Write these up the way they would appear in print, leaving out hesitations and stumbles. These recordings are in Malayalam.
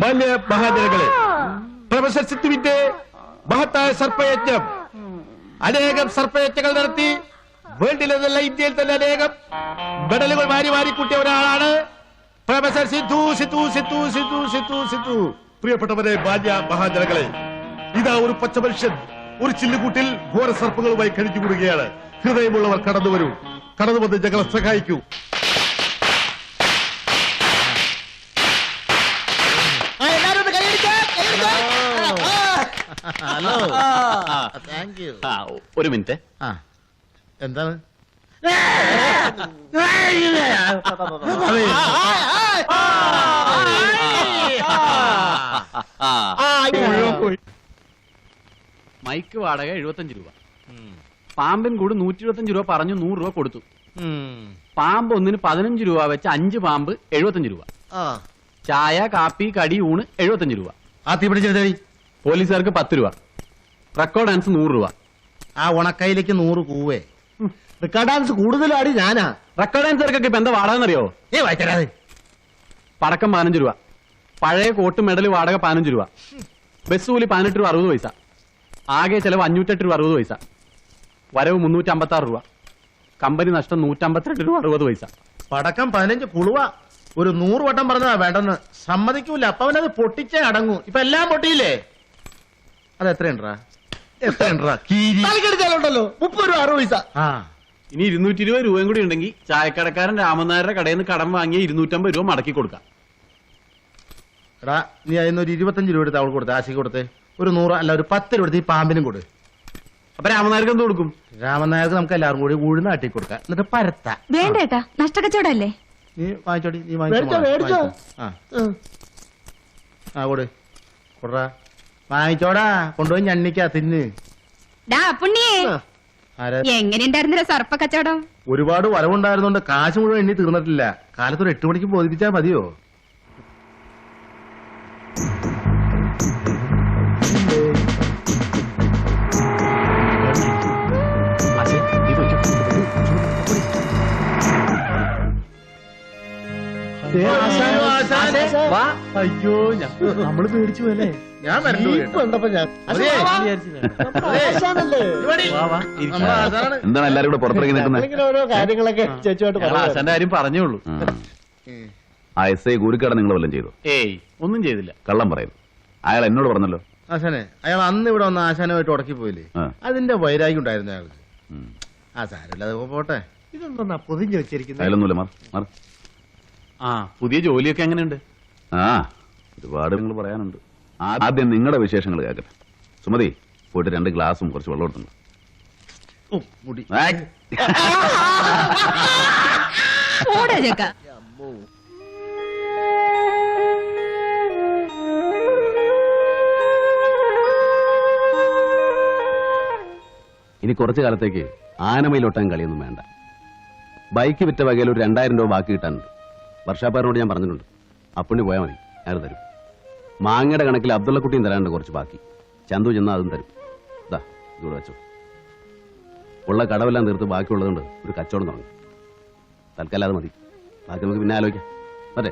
മാന്യ മഹാജനങ്ങളെ, പ്രൊഫസർ സിദ്ധുവിന്റെ മഹത്തായ സർപ്പയജ്ഞം, അനേകം സർപ്പയജ്ഞങ്ങൾ നടത്തി വേൾഡിലെന്നല്ല ഇന്ത്യയിൽ തന്നെ അനേകം മെഡലുകൾ വാരി കൂട്ടിയ ഒരാളാണ് പ്രൊഫസർ സിദ്ധു. പ്രിയപ്പെട്ടവരെ, മാന്യ മഹാജനങ്ങളെ, ഇതാ ഒരു പച്ച മനുഷ്യൻ ഒരു ചില്ലുകൂട്ടിൽ ഘോര സർപ്പങ്ങളുമായി കഴിഞ്ഞുകൂടുകയാണ്. ഹൃദയമുള്ളവർ കടന്നു വരൂ, കടന്നു വന്ന് ഞങ്ങളെ സഹായിക്കൂ. Hello, thank you. ഒരു മിനിറ്റ്. എന്താണ്? മൈക്ക് വാടക 75 രൂപ, പാമ്പിൻ കൂട് 125 രൂപ പറഞ്ഞു, 100 രൂപ കൊടുത്തു. പാമ്പ് ഒന്നിന് 15 രൂപ വെച്ച് 5 പാമ്പ് 75 രൂപ. ചായ, കാപ്പി, കടി, ഊണ് 75 രൂപ. ആ തീപിടിച്ചെടുത്തേ. പോലീസുകാർക്ക് 10 രൂപ. റെക്കോർഡ് ഡാൻസ് 100 രൂപ. ആ ഉണക്കയിലേക്ക് 100 കൂവേ. റെക്കോർഡ് ഡാൻസ് കൂടുതലാടി ഞാനാ. റെക്കോർഡ് ഡാൻസുകാർക്കൊക്കെ ഇപ്പൊ എന്താ വാടക എന്നറിയോ? വായിച്ചേ. പടക്കം 15 രൂപ, പഴയ കോട്ട് മെഡൽ വാടക 15 രൂപ, ബസ് കൂലി 18 രൂപ 60 പൈസ, ആകെ ചെലവ് 508 രൂപ 60 പൈസ, വരവ് 356 രൂപ, കമ്പനി നഷ്ടം 152 രൂപ 60 പൈസ. പടക്കം 15 കുളുവ. ഒരു 100 വട്ടം പറഞ്ഞതാ വേണ്ടെന്ന്. സമ്മതിക്കൂല. അപ്പൊ അവനത് പൊട്ടിച്ചേ അടങ്ങൂ. ഇപ്പൊ എല്ലാം പൊട്ടിയില്ലേ? അത് എത്രയുണ്ടാ? 30 രൂപ 60 പൈസ. ഇനി 220 രൂപയും കൂടി ഉണ്ടെങ്കിൽ ചായക്കടക്കാരൻ രാമനായരുടെ കടയിൽ നിന്ന് കടം വാങ്ങിയ 250 രൂപ മടക്കി കൊടുക്കാം. എടാ, നീ അതിന് ഒരു 25 രൂപ എടുത്ത് അവൾക്ക് കൊടുത്തേ, ആശയ്ക്ക് കൊടുത്തേ. ഒരു 100 അല്ല ഒരു 10 രൂപ എടുത്ത് ഈ പാമ്പിനും കൊടു. അപ്പൊ രാമനായർക്ക് എന്ത് കൊടുക്കും? രാമനായർക്ക് നമുക്ക് എല്ലാവർക്കും കൂടി ഉഴുന്ന് ആട്ടി കൊടുക്കാം, എന്നിട്ട് പരത്ത. വേണ്ട ഏട്ടാ, നഷ്ടക്കച്ചവടല്ലേ? നീ വാങ്ങിച്ചോടി, നീ വാങ്ങിച്ചോ. ആ കൊടു, കൊടുറാ, വാങ്ങിച്ചോടാ. കൊണ്ടുപോയി ഞണ്ണിക്കാ തിന്ന്. എങ്ങനെയുണ്ടായിരുന്നില്ല സർപ്പ കച്ചവടം? ഒരുപാട് വരവുണ്ടായിരുന്നോണ്ട് കാശ് മുഴുവൻ എണ്ണി തീർന്നിട്ടില്ല. കാലത്തൊരു 8 മണിക്ക് ബോധിപ്പിച്ചാ മതിയോ? അയ്യോ, നമ്മള് പേടിച്ചു പോലെ. ഞാൻ എന്താണ് എല്ലാരും കൂടെ പുറത്തിറങ്ങി നിൽക്കുന്നത്? ഓരോ കാര്യങ്ങളൊക്കെ ചേച്ചുമായിട്ട് ആശാന്റെ കാര്യം പറഞ്ഞോളൂ. ആ SI കൂരിക്കാട് നിങ്ങൾ വല്ലതും ചെയ്തു? ഏയ്, ഒന്നും ചെയ്തില്ല. കള്ളം പറയുന്നു. അയാൾ എന്നോട് പറഞ്ഞല്ലോ. ആശാനെ, അയാൾ അന്ന് ഇവിടെ വന്ന് ആശാനുമായിട്ട് ഉടക്കി പോയില്ലേ? അതിന്റെ വൈരാഗ്യം ഉണ്ടായിരുന്നു അയാൾക്ക്. ആ സാരമില്ല, അത് പോട്ടെ. ഇതൊന്നാ പൊതിഞ്ഞു വെച്ചിരിക്കുന്നത്. അയാളൊന്നുമില്ല, മാർ. ആ, പുതിയ ജോലിയൊക്കെ എങ്ങനെയുണ്ട്? ആ, ഒരുപാട് നിങ്ങൾ പറയാനുണ്ട്. ആദ്യം നിങ്ങളുടെ വിശേഷങ്ങൾ കേൾക്കട്ടെ. സുമതി, പോയിട്ട് 2 ഗ്ലാസും കുറച്ച് വെള്ളം എടുത്തുണ്ട്. മുടി ഇനി കുറച്ചു കാലത്തേക്ക് ആനമയിലൊട്ടാൻ കളിയൊന്നും വേണ്ട. ബൈക്ക് വിറ്റ വകയിൽ ഒരു 2000 രൂപ ബാക്കി കിട്ടാനുണ്ട്. വർഷാപ്പാരനോട് ഞാൻ പറഞ്ഞിട്ടുണ്ട്. അപ്പുണ്ണി പോയാൽ മതി, അയാൾ തരും. മാങ്ങയുടെ കണക്കിൽ അബ്ദുള്ളക്കുട്ടിയും തരാനുണ്ട് കുറച്ച് ബാക്കി. ചന്തു ചെന്നാൽ അതും തരും. ഇതാ, ഇവിടെ വെച്ചോ. ഉള്ള കടവെല്ലാം തീർത്ത് ബാക്കിയുള്ളതുകൊണ്ട് ഒരു കച്ചവടം തുടങ്ങും. തൽക്കാലം അത് മതി, ബാക്കി നമുക്ക് പിന്നെ ആലോചിക്കാം. അതെ.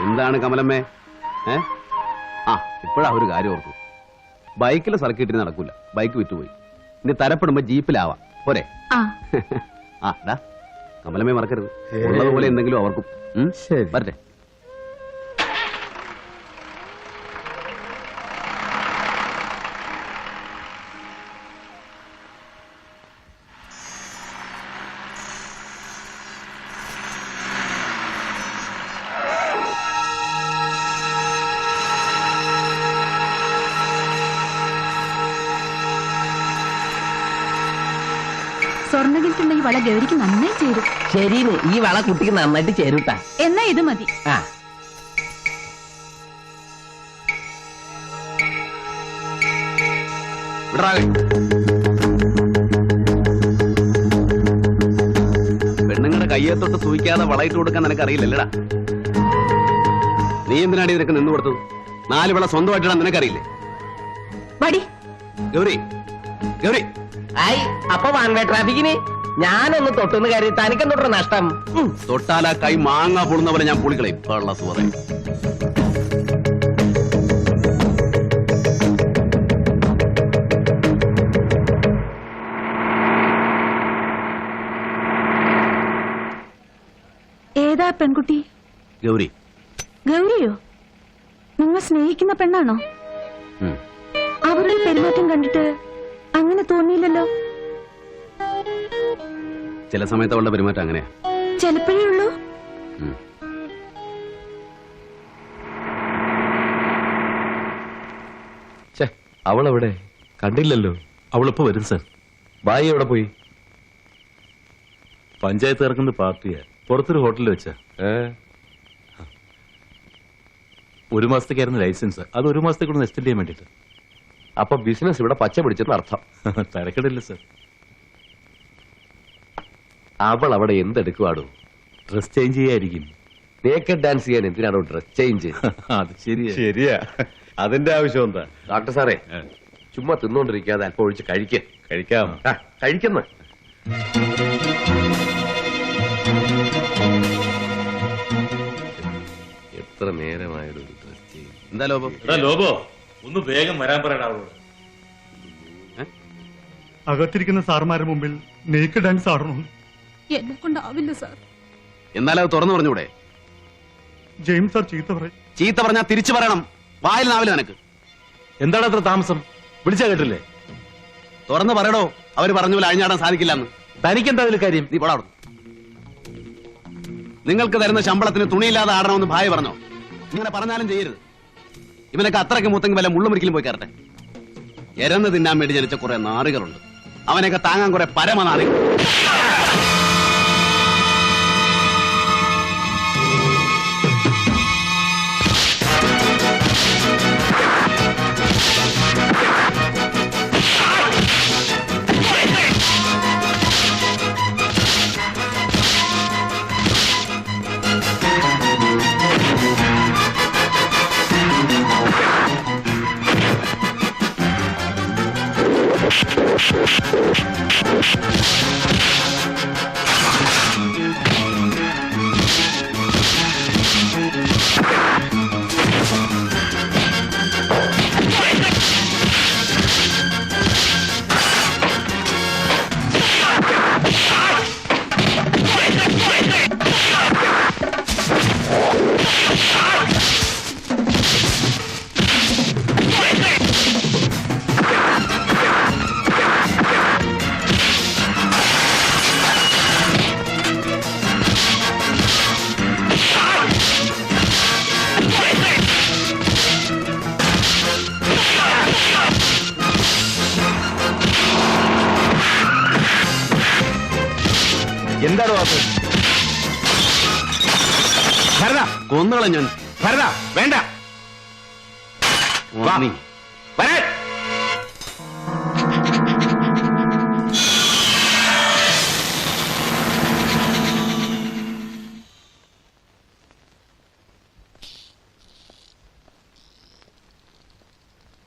എന്താണ് കമലമ്മേ? ഇപ്പോഴാ ഒരു കാര്യം ഓർത്തു. ബൈക്കിലെ സർക്കിട്ടിന് നടക്കൂല, ബൈക്ക് വിറ്റുപോയി. ഇനി തരപ്പെടുമ്പോ ജീപ്പിലാവാം, പോരെ? കമലമ്മേ മറക്കരുത്. ഉള്ളതുപോലെ എന്തെങ്കിലും അവർക്കും. വരട്ടെ. സ്വർണ്ണകിൽറ്റുള്ള ഈ വള ഗൗരിക്ക് നന്നായി ചേരും. ശരിന്ന്, ഈ വള കുട്ടിക്ക് നന്നായിട്ട് ചേരൂട്ടാ. എന്നാ ഇത് മതി. പെണ്ണുങ്ങളുടെ കയ്യെ തൊട്ട് സൂയിക്കാതെ വളയിട്ട് കൊടുക്കാൻ നിനക്കറിയില്ലല്ലടാ. നീ എന്തിനാടി നിനക്ക് നിന്ന് കൊടുത്തത്? 4 വള സ്വന്തമായിട്ടാണ് നിനക്കറിയില്ലേ? വടി. ഗൗരി ഗൗരി ആയി അപ്പൊ വാൻവേ ട്രാഫിക്കിന് ഞാനൊന്ന് തൊട്ടുന്ന കാര്യം തനിക്കെന്തോട്ട നഷ്ടം? തൊട്ടാല കൈ മാങ്ങ പൊളുന്ന പോലെ ഞാൻ പൊളിക്കളയും വെള്ള സുഹൃത്തെ. ഏതാ പെൺകുട്ടി? ഗൗരി. ഗൗരിയോ? നിങ്ങൾ സ്നേഹിക്കുന്ന പെണ്ണാണോ? ഉം. അവരുടെ പെരുമാറ്റം കണ്ടിട്ട് അങ്ങനെ തോന്നിയില്ലല്ലോ. ചില സമയത്ത് അവളുടെ പെരുമാറ്റം അങ്ങനെയാ. ചിലപ്പോഴേ ഉള്ളൂ. ഉം. അവളെവിടെ? കണ്ടില്ലല്ലോ. അവളിപ്പോ വരും സർ. ബായി എവിടെ പോയി? പഞ്ചായത്ത് ഇറക്കുന്ന പാർട്ടിയാ. പുറത്തൊരു ഹോട്ടലിൽ വെച്ചാ. 1 മാസത്തേക്കായിരുന്നു ലൈസൻസ്. അത് 1 മാസത്തേക്കൂടെ എക്സ്റ്റെൻഡ് ചെയ്യാൻ വേണ്ടിട്ട്. അപ്പൊ ബിസിനസ് ഇവിടെ പച്ച പിടിച്ചെന്ന് അർത്ഥം. തരക്കടില്ല സർ. അവൾ അവിടെ എന്തെടുക്കുവാടോ? ഡ്രസ് ചേഞ്ച് ചെയ്യായിരിക്കും. നേക്കഡ് ഡാൻസ് ചെയ്യാൻ എന്തിനാണോ ഡ്രസ് ചേഞ്ച്? അത് ശരിയാ. ശരിയാ, അതിന്റെ ആവശ്യം എന്താ? ഡോക്ടർ സാറേ, ചുമ്മാ തിന്നുകൊണ്ടിരിക്കാതെ അല്പം ഒഴിച്ച് കഴിക്കാം. കഴിക്കുന്ന എത്ര നേരമായൊരു ഡ്രസ് ചേഞ്ച്. എന്താ ലോപം? ലോബോ ഒന്ന് വേഗം വരാൻ പറയടാ അവളോട്. അകത്തിരിക്കുന്ന സാർമാരുടെ മുമ്പിൽ നേക്ക് ഡാൻസ് ആടണം. എന്നെ കൊണ്ടാവില്ല സാർ. എന്നാലും അത് തുറന്നു പറഞ്ഞൂടെ? ജെയിംസ് സാർ ചീത്ത പറയും. ചീത്ത പറഞ്ഞാൽ തിരിച്ചു പറയണം. വായിൽ നാവില്ല നിനക്ക്. എന്താണ് അത്ര താമസം? വിളിച്ചാ കേട്ടില്ലേ? തുറന്നു പറയടോ. അവര് പറഞ്ഞ പോലെ അഴിഞ്ഞാടാൻ സാധിക്കില്ലെന്ന്. തനിക്കെന്താ അതിൽ കാര്യം? നീ പോടാ അവിടുന്ന്. നിങ്ങൾക്ക് തരുന്ന ശമ്പളത്തിന് തുണിയില്ലാതെ ആടണമെന്ന് ഭാര്യ പറഞ്ഞോ? ഇങ്ങനെ പറഞ്ഞാലും ചെയ്യരുത്. ഇവനൊക്കെ അത്രയ്ക്ക് മൂത്തെങ്കിൽ വല്ല മുള്ളുമുറിക്കലും പോയി കയറട്ടെ. എരന്ന് തിന്നാൻ വേണ്ടി ജനിച്ച കുറെ നാറികളുണ്ട്. അവനെയൊക്കെ താങ്ങാൻ കുറെ പരമനാറികൾ. എന്താണോ അത്? കൊന്നുകളെ ഞാൻ. വേണ്ട നീ വരാൻ.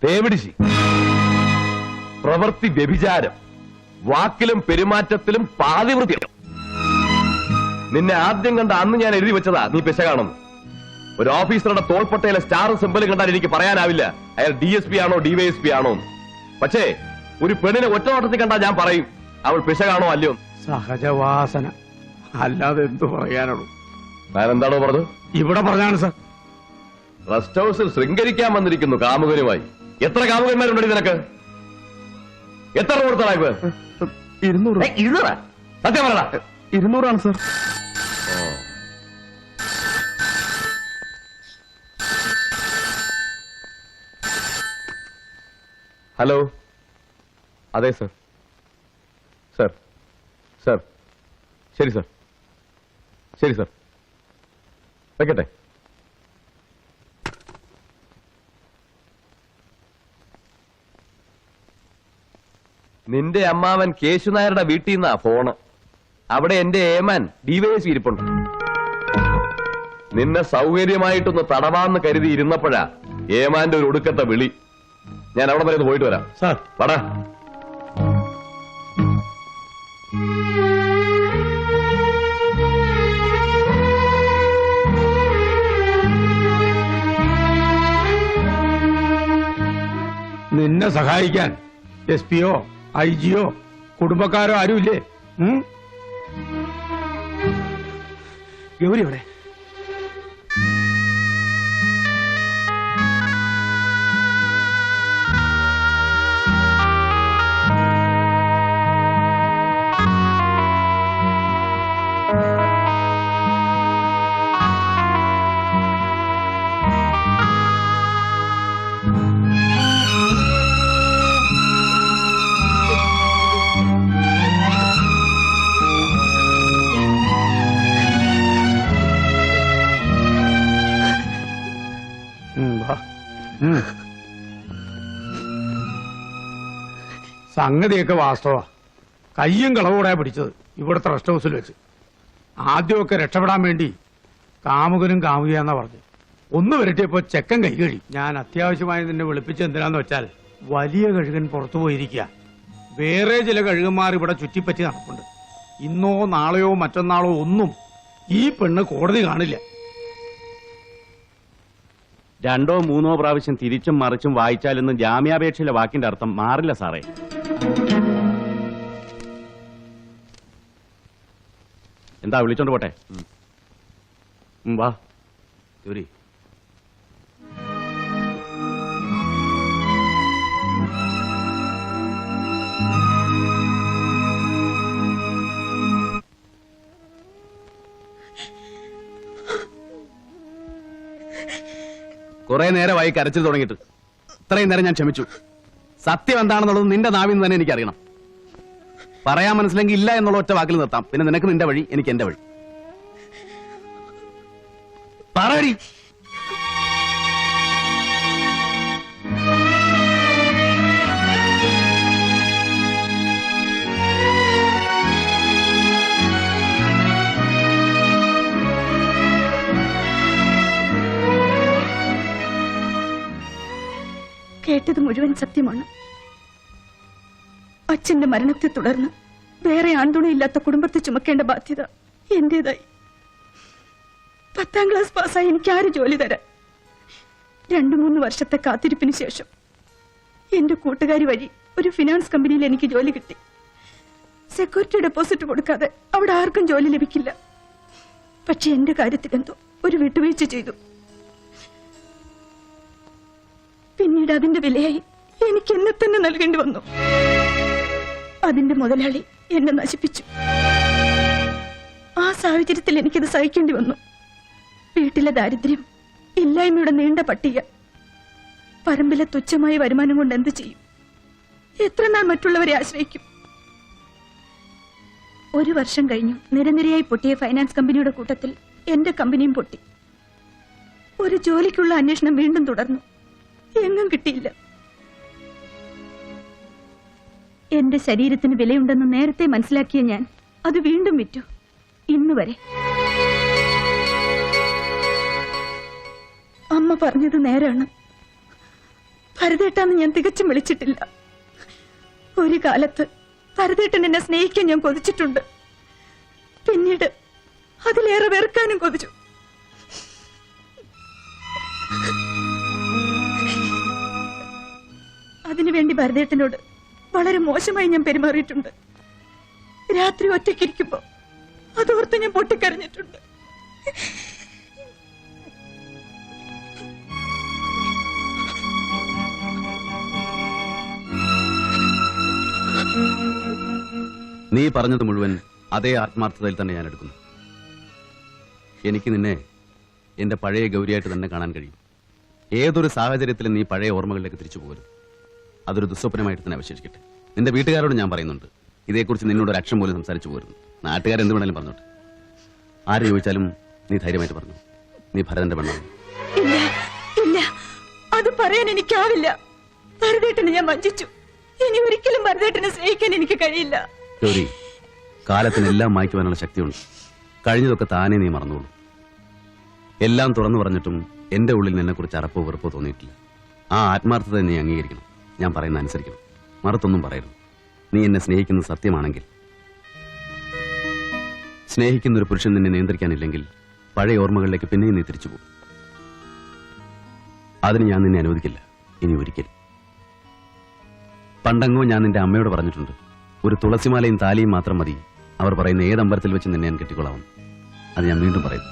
തേവിടിശി പ്രവൃത്തി വ്യഭിചാരം, വാക്കിലും പെരുമാറ്റത്തിലും പാതിവൃത്യം. നിന്നെ ആദ്യം കണ്ട അന്ന് ഞാൻ എഴുതി വെച്ചതാ നീ പെശകാണെന്ന്. ഒരു ഓഫീസറുടെ തോൾപ്പട്ടയിലെ സ്റ്റാർ സിമ്പൽ കണ്ടാൽ എനിക്ക് പറയാനാവില്ല അയാൾ DSP ആണോ DYSP ആണോ. പക്ഷേ ഒരു പെണ്ണിനെ ഒറ്റ നോട്ടത്തിൽ കണ്ടാൽ ഞാൻ പറയും അവൾ പെശകാണോ അല്ലയോ. സഹജവാസന, അല്ലാതെ എന്തു പറയാനുള്ളൂ. ഞാൻ എന്താണോ പറഞ്ഞത്? ഇവിടെ പറഞ്ഞാണ് സാർ. റെസ്റ്റ് ഹൗസിൽ ശൃംഗരിക്കാൻ വന്നിരിക്കുന്നു കാമുകനുമായി. എത്ര കാമുകന്മാരുണ്ട് നിനക്ക്? എത്ര കൊടുത്തടാ ഇപ്പൊ? 200. സത്യം പറയടാ. 200 സാർ. ഹലോ, അതെ സർ. സർ സർ ശരി സർ, ശരി സർ, വെക്കട്ടെ. നിന്റെ അമ്മാവൻ കേശുനായരുടെ വീട്ടിൽ നിന്നാ ഫോണ്. അവിടെ എന്റെ ഏമാൻ DYSP ഇരിപ്പുണ്ട്. നിന്നെ സൗകര്യമായിട്ടൊന്ന് തടവാന്ന് കരുതി ഇരുന്നപ്പോഴാ ഏമാന്റെ ഒരു ഒടുക്കത്തെ വിളി. ഞാൻ അവിടെ വരെ ഒന്ന് പോയിട്ട് വരാം. സാർ വാടാ. നിന്നെ സഹായിക്കാൻ SP-യോ IG-യോ കുടുംബക്കാരോ ആരുമില്ലേ? ഗൗരി എവിടെ? സംഗതിയൊക്കെ വാസ്തവ. കയ്യും കളവോടെ പിടിച്ചത് ഇവിടുത്തെ റെസ്റ്റ് ഹൗസിൽ വെച്ച്. ആദ്യമൊക്കെ രക്ഷപ്പെടാൻ വേണ്ടി കാമുകനും കാമുകയാന്നാ പറഞ്ഞു. ഒന്ന് വരട്ടിയപ്പോ ചെക്കൻ കൈ കഴി. ഞാൻ അത്യാവശ്യമായി നിന്നെ വിളിപ്പിച്ച് എന്തിനാന്ന് വെച്ചാൽ വലിയ കഴുകൻ പുറത്തു പോയിരിക്കുക. വേറെ ചില കഴുകന്മാർ ഇവിടെ ചുറ്റിപ്പറ്റി നടപ്പുണ്ട്. ഇന്നോ നാളെയോ മറ്റന്നാളോ ഒന്നും ഈ പെണ്ണ് കോടതി കാണില്ല. 2 or 3 പ്രാവശ്യം തിരിച്ചും മറിച്ചും വായിച്ചാലൊന്നും ജാമ്യാപേക്ഷയിലെ വാക്കിന്റെ അർത്ഥം മാറില്ല സാറേ. എന്താ വിളിച്ചോണ്ട് പോട്ടെ? വാ ഗൗരി. കുറെ നേരമായി കരച്ചിൽ തുടങ്ങിയിട്ട്. ഇത്രയും നേരം ഞാൻ ക്ഷമിച്ചു. സത്യം എന്താണെന്നുള്ളത് നിന്റെ നാവിൽ നിന്ന് തന്നെ എനിക്കറിയണം. പറയാൻ മനസ്സിലെങ്കിൽ ഇല്ല എന്നുള്ള ഒറ്റ വാക്കിൽ നിർത്താം. പിന്നെ നിനക്ക് നിന്റെ വഴി, എനിക്ക് എന്റെ വഴി. പറയടി. കേട്ടത് മുഴുവൻ സത്യമാണ്. അച്ഛന്റെ മരണത്തെ തുടർന്ന് വേറെ ആൺതുണയില്ലാത്ത കുടുംബത്തെ ചുമക്കേണ്ട ബാധ്യത എന്റേതായി. 10ാം ക്ലാസ് പാസ്സായി എനിക്ക് ആര് ജോലി തരാൻ? 2-3 വർഷത്തെ കാത്തിരിപ്പിന് ശേഷം എന്റെ കൂട്ടുകാരി വഴി ഒരു ഫിനാൻസ് കമ്പനിയിൽ എനിക്ക് ജോലി കിട്ടി. സെക്യൂരിറ്റി ഡെപ്പോസിറ്റ് കൊടുക്കാതെ അവിടെ ആർക്കും ജോലി ലഭിക്കില്ല. പക്ഷെ എന്റെ കാര്യത്തിലെന്തോ ഒരു വിട്ടുവീഴ്ച ചെയ്തു. പിന്നീട് അതിന്റെ വിലയായി എനിക്ക് എന്നെ തന്നെ നൽകേണ്ടി വന്നു. അതിന്റെ മുതലാളി എന്നെ നശിപ്പിച്ചു. ആ സാഹചര്യത്തിൽ എനിക്കത് സഹിക്കേണ്ടി വന്നു. വീട്ടിലെ ദാരിദ്ര്യം, ഇല്ലായ്മയുടെ നീണ്ട പട്ടിക, പറമ്പിലെ തുച്ഛമായ വരുമാനം കൊണ്ട് എന്ത് ചെയ്യും? എത്ര നാൾ മറ്റുള്ളവരെ ആശ്രയിക്കും? 1 വർഷം കഴിഞ്ഞു നിരനിരയായി പൊട്ടിയ ഫൈനാൻസ് കമ്പനിയുടെ കൂട്ടത്തിൽ എന്റെ കമ്പനിയും പൊട്ടി. ഒരു ജോലിക്കുള്ള അന്വേഷണം വീണ്ടും തുടർന്നു. എങ്ങും കിട്ടിയില്ല. എന്റെ ശരീരത്തിന് വിലയുണ്ടെന്ന് നേരത്തെ മനസ്സിലാക്കിയ ഞാൻ അത് വീണ്ടും വിറ്റു. ഇന്നുവരെ അമ്മ പറഞ്ഞത് നേരാണ്. ഭരതേട്ടാന്ന് ഞാൻ തികച്ചും വിളിച്ചിട്ടില്ല. ഒരു കാലത്ത് ഭരതേട്ടൻ എന്നെ സ്നേഹിക്കാൻ ഞാൻ കൊതിച്ചിട്ടുണ്ട്. പിന്നീട് അതിലേറെ വെറുക്കാനും കൊതിച്ചു. അതിനുവേണ്ടി ഭരതേട്ടനോട് വളരെ മോശമായി ഞാൻ പെരുമാറിയിട്ടുണ്ട്. രാത്രി ഒറ്റയ്ക്കിരിക്കുമ്പോ അതോർത്ത് ഞാൻ പൊട്ടിക്കരഞ്ഞിട്ടുണ്ട്. നീ പറഞ്ഞത് മുഴുവൻ അതേ ആത്മാർത്ഥതയിൽ തന്നെ ഞാൻ എടുക്കുന്നു. എനിക്ക് നിന്നെ എന്റെ പഴയ ഗൗരിയായിട്ട് തന്നെ കാണാൻ കഴിയും. ഏതൊരു സാഹചര്യത്തിലും നീ പഴയ ഓർമ്മകളിലേക്ക് തിരിച്ചു പോകരുത്. അതൊരു ദുസ്വപ്നമായിട്ട് തന്നെ അവശേഷിക്കട്ടെ. നിന്റെ വീട്ടുകാരോട് ഞാൻ പറയുന്നുണ്ട്, ഇതേക്കുറിച്ച് നിന്നോട് ഒരു അക്ഷരം പോലും സംസാരിച്ചു പോരുന്നു. നാട്ടുകാരെന്ത് വേണേലും പറഞ്ഞോട്ടെ. ആര് ചോദിച്ചാലും നീ ധൈര്യമായിട്ട് പറഞ്ഞു, നീ ഭരതന്റെ പെണ്ണാണ്. ഇല്ല ഇല്ല, അത് പറയാൻ എനിക്കാവില്ല. ഭരതേട്ടനെ ഞാൻ വഞ്ചിച്ചു. ഇനി ഒരിക്കലും ഭരതേട്ടനെ സ്നേഹിക്കാൻ എനിക്ക് കഴിയില്ല. ഗൗരി, കാലത്തിനെല്ലാം മായ്ക്കുവാനുള്ള ശക്തിയുണ്ട്. കഴിഞ്ഞതൊക്കെ താനേ നീ മറന്നോളൂ. എല്ലാം തുറന്നു പറഞ്ഞിട്ടും എന്റെ ഉള്ളിൽ നിന്നെ കുറിച്ച് അറപ്പോ വെറുപ്പോ തോന്നിയിട്ടില്ല. ആ ആത്മാർത്ഥത നീ അംഗീകരിക്കണം. ഞാൻ പറയുന്ന അനുസരിക്കണം. മറുത്തൊന്നും പറയരുത്. നീ എന്നെ സ്നേഹിക്കുന്നത് സത്യമാണെങ്കിൽ, സ്നേഹിക്കുന്ന ഒരു പുരുഷൻ നിന്നെ നിയന്ത്രിക്കാനില്ലെങ്കിൽ പഴയ ഓർമ്മകളിലേക്ക് പിന്നെയും നീ തിരിച്ചു പോകും. അതിന് ഞാൻ നിന്നെ അനുവദിക്കില്ല, ഇനി ഒരിക്കലും. പണ്ടെങ്ങോ ഞാൻ നിന്റെ അമ്മയോട് പറഞ്ഞിട്ടുണ്ട്, ഒരു തുളസിമാലയും താലിയും മാത്രം മതി അവർ പറയുന്ന ഏത് അമ്പലത്തിൽ വെച്ച് നിന്നെ ഞാൻ കെട്ടിക്കൊള്ളാമെന്ന്. അത് ഞാൻ വീണ്ടും പറയുന്നു.